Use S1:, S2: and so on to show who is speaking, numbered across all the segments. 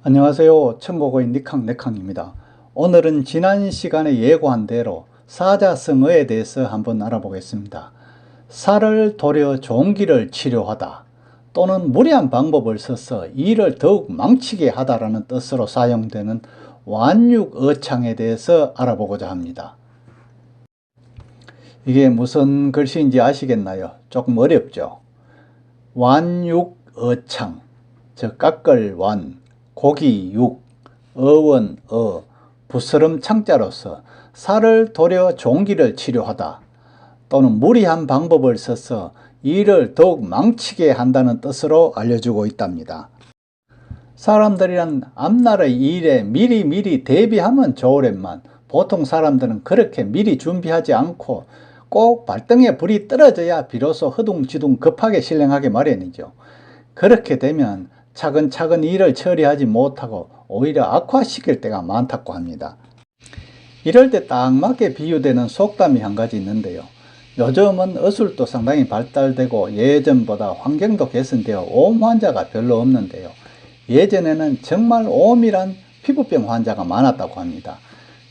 S1: 안녕하세요. 천고고인 니캉네캉입니다. 오늘은 지난 시간에 예고한 대로 사자성어에 대해서 한번 알아보겠습니다. 살을 도려 좋은 길을 치료하다 또는 무리한 방법을 써서 일을 더욱 망치게 하다라는 뜻으로 사용되는 완육어창에 대해서 알아보고자 합니다. 이게 무슨 글씨인지 아시겠나요? 조금 어렵죠? 완육어창, 즉 깎을 완, 고기 육, 어원 부스럼 창자로서 살을 도려 좋은 길을 치료하다 또는 무리한 방법을 써서 일을 더욱 망치게 한다는 뜻으로 알려주고 있답니다. 사람들이란 앞날의 일에 미리 대비하면 좋으련만 보통 사람들은 그렇게 미리 준비하지 않고 꼭 발등에 불이 떨어져야 비로소 허둥지둥 급하게 실행하게 마련이죠. 그렇게 되면 차근차근 일을 처리하지 못하고 오히려 악화시킬 때가 많다고 합니다. 이럴 때 딱 맞게 비유되는 속담이 한 가지 있는데요. 요즘은 의술도 상당히 발달되고 예전보다 환경도 개선되어 오음 환자가 별로 없는데요. 예전에는 정말 오음이란 피부병 환자가 많았다고 합니다.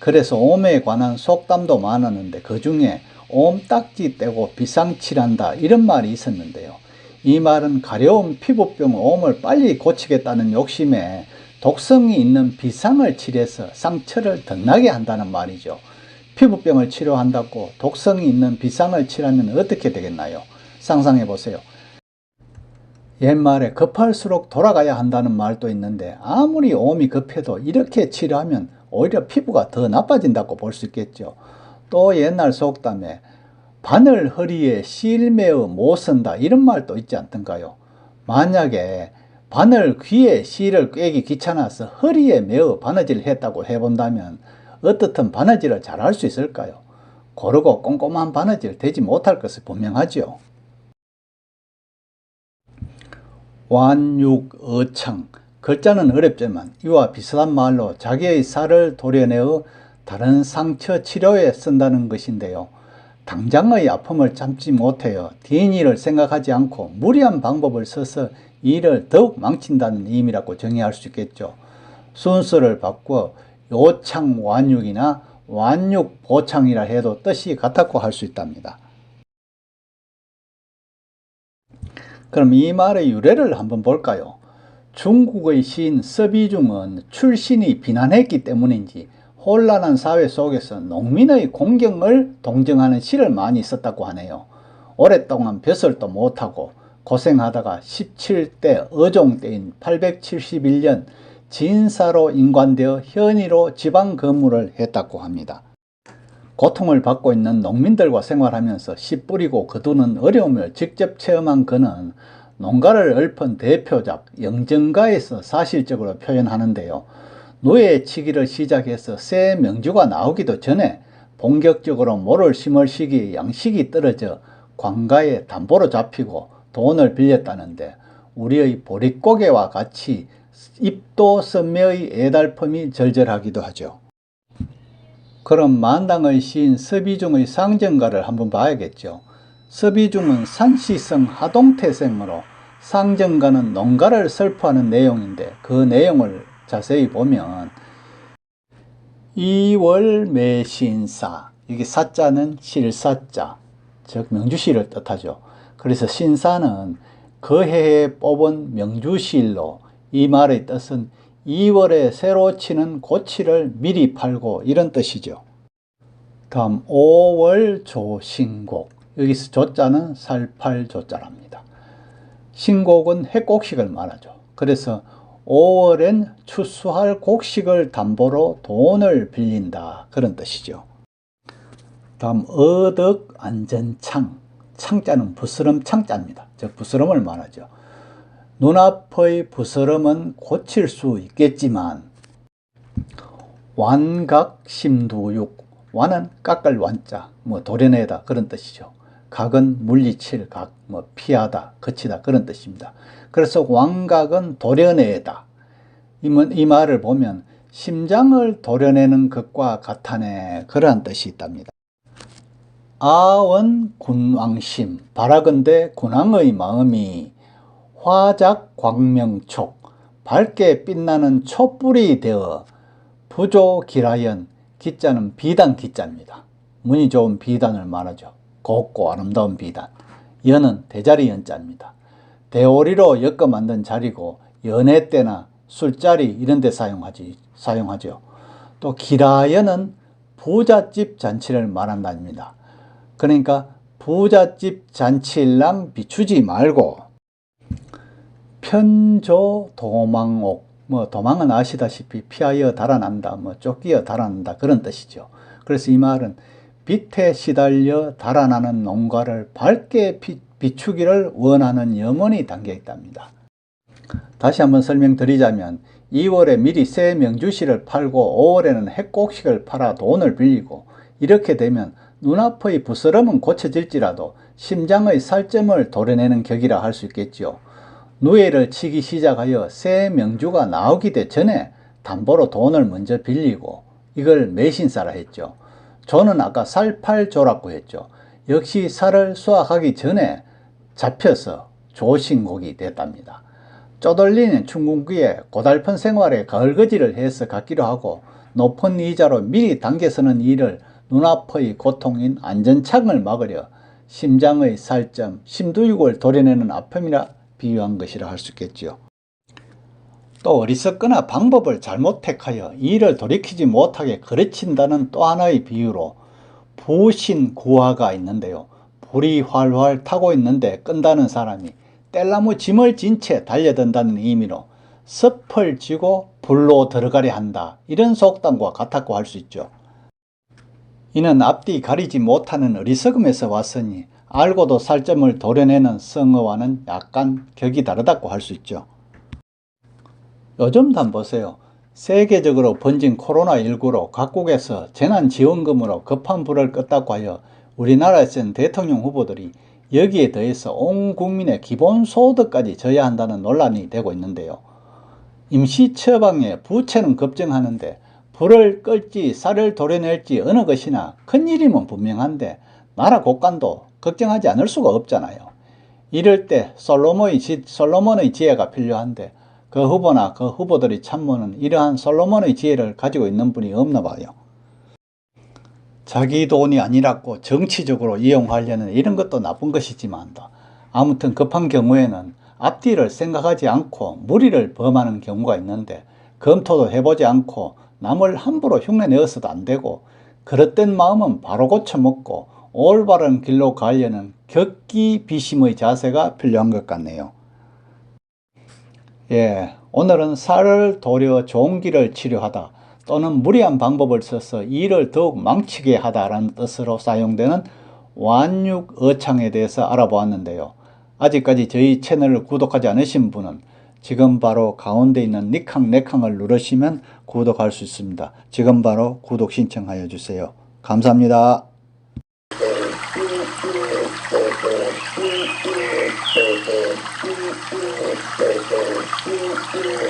S1: 그래서 오음에 관한 속담도 많았는데 그 중에 오음 딱지 떼고 비상칠한다 이런 말이 있었는데요. 이 말은 가려운 피부병 오음을 빨리 고치겠다는 욕심에 독성이 있는 비상을 칠해서 상처를 더 나게 한다는 말이죠. 피부병을 치료한다고 독성이 있는 비상을 칠하면 어떻게 되겠나요? 상상해 보세요. 옛말에 급할수록 돌아가야 한다는 말도 있는데 아무리 오음이 급해도 이렇게 치료하면 오히려 피부가 더 나빠진다고 볼 수 있겠죠. 또 옛날 속담에 바늘 허리에 실 매어 못 쓴다 이런 말도 있지 않던가요? 만약에 바늘 귀에 실을 꿰기 귀찮아서 허리에 매어 바느질을 했다고 해본다면 어떻든 바느질을 잘 할 수 있을까요? 고르고 꼼꼼한 바느질 되지 못할 것은 분명하지요. 완육어창, 글자는 어렵지만 이와 비슷한 말로 자기의 살을 도려내어 다른 상처 치료에 쓴다는 것인데요. 당장의 아픔을 참지 못하여 뒤인 일을 생각하지 않고 무리한 방법을 써서 일을 더욱 망친다는 의미라고 정의할 수 있겠죠. 순서를 바꾸어 요창완육이나 완육보창이라 해도 뜻이 같았고 할 수 있답니다. 그럼 이 말의 유래를 한번 볼까요? 중국의 시인 서비중은 출신이 비난했기 때문인지 혼란한 사회 속에서 농민의 공경을 동정하는 시를 많이 썼다고 하네요. 오랫동안 벼슬도 못하고 고생하다가 17대 어종 때인 871년 진사로 인관되어 현의로 지방 근무를 했다고 합니다. 고통을 받고 있는 농민들과 생활하면서 씨 뿌리고 거두는 어려움을 직접 체험한 그는 농가를 읊은 대표작 영정가에서 사실적으로 표현하는데요. 노예치기를 시작해서 새 명주가 나오기도 전에 본격적으로 모를 심을 시기에 양식이 떨어져 관가에 담보로 잡히고 돈을 빌렸다는데 우리의 보릿고개와 같이 입도 선매의 애달픔이 절절하기도 하죠. 그럼 만당의 시인 서비중의 상정가를 한번 봐야겠죠. 서비중은 산시성 하동태생으로 상정가는 농가를 설포하는 내용인데 그 내용을 자세히 보면 이월매신사, 이게 사자는 실사자, 즉 명주시를 뜻하죠. 그래서 신사는 그 해에 뽑은 명주시일로 이 말의 뜻은 2월에 새로 치는 고치를 미리 팔고 이런 뜻이죠. 다음 5월 조신곡, 여기서 조자는 살팔 조자랍니다. 신곡은 해곡식을 말하죠. 그래서 5월엔 추수할 곡식을 담보로 돈을 빌린다 그런 뜻이죠. 다음 어덕안전창, 창자는 부스럼 창자입니다. 즉 부스럼을 말하죠. 눈앞의 부스럼은 고칠 수 있겠지만 완각심두육, 완은 깎을 완자, 도려내다 그런 뜻이죠. 각은 물리칠 각, 피하다, 거치다 그런 뜻입니다. 그래서 완각은 도려내다. 이 말을 보면 심장을 도려내는 것과 같하네. 그러한 뜻이 있답니다. 아원군왕심, 바라건대 군왕의 마음이 화작 광명촉, 밝게 빛나는 촛불이 되어 부조기라연, 기자는 비단 기자입니다. 문이 좋은 비단을 말하죠. 곱고 아름다운 비단. 연은 대자리 연자입니다. 대오리로 엮어 만든 자리고 연회 때나 술자리 이런 데 사용하죠. 또 기라연은 부잣집 잔치를 말한답니다. 그러니까 부잣집 잔치일랑 비추지 말고 편조 도망옥, 도망은 아시다시피 피하여 달아난다, 쫓기어 달아난다 그런 뜻이죠. 그래서 이 말은 빛에 시달려 달아나는 농가를 밝게 비추기를 원하는 염원이 담겨 있답니다. 다시 한번 설명드리자면 2월에 미리 새 명주씨를 팔고 5월에는 핵곡식을 팔아 돈을 빌리고 이렇게 되면 눈앞의 부스럼은 고쳐질지라도 심장의 살점을 도려내는 격이라 할 수 있겠죠. 누에를 치기 시작하여 새 명주가 나오기 전에 담보로 돈을 먼저 빌리고 이걸 매신사라 했죠. 조는 아까 살팔조라고 했죠. 역시 살을 수확하기 전에 잡혀서 조신곡이 됐답니다. 쪼들리는 춘궁기에 고달픈 생활에 가을거지를 해서 갖기로 하고 높은 이자로 미리 당겨서는 일을 눈앞의 고통인 안전창을 막으려 심장의 살점, 심두육을 도려내는 아픔이라 비유한 것이라 할 수 있겠지요. 또 어리석거나 방법을 잘못 택하여 일을 돌이키지 못하게 그르친다는 또 하나의 비유로 부신구화가 있는데요. 불이 활활 타고 있는데 끈다는 사람이 뗄나무 짐을 진 채 달려든다는 의미로 섭을 쥐고 불로 들어가려 한다. 이런 속담과 같았고 할 수 있죠. 이는 앞뒤 가리지 못하는 어리석음에서 왔으니 알고도 살점을 도려내는 성어와는 약간 격이 다르다고 할 수 있죠. 요즘도 한번 보세요. 세계적으로 번진 코로나19로 각국에서 재난지원금으로 급한 불을 껐다고 하여 우리나라에서는 대통령 후보들이 여기에 더해서 온 국민의 기본소득까지 져야 한다는 논란이 되고 있는데요. 임시처방에 부채는 급증하는데 불을 끌지 쌀을 도려낼지 어느 것이나 큰일이면 분명한데 나라 곳간도 걱정하지 않을 수가 없잖아요. 이럴 때 솔로몬의 지혜가 필요한데 그 후보나 그 후보들이 참모는 이러한 솔로몬의 지혜를 가지고 있는 분이 없나 봐요. 자기 돈이 아니라고 정치적으로 이용하려는 이런 것도 나쁜 것이지만 아무튼 급한 경우에는 앞뒤를 생각하지 않고 무리를 범하는 경우가 있는데 검토도 해보지 않고 남을 함부로 흉내내어서도 안 되고 그릇된 마음은 바로 고쳐먹고 올바른 길로 가려는 격기비심의 자세가 필요한 것 같네요. 오늘은 살을 도려 좋은 길을 치료하다 또는 무리한 방법을 써서 일을 더욱 망치게 하다라는 뜻으로 사용되는 완육어창에 대해서 알아보았는데요. 아직까지 저희 채널을 구독하지 않으신 분은 지금 바로 가운데 있는 니캉 누르시면 구독할 수 있습니다. 지금 바로 구독 신청하여 주세요. 감사합니다.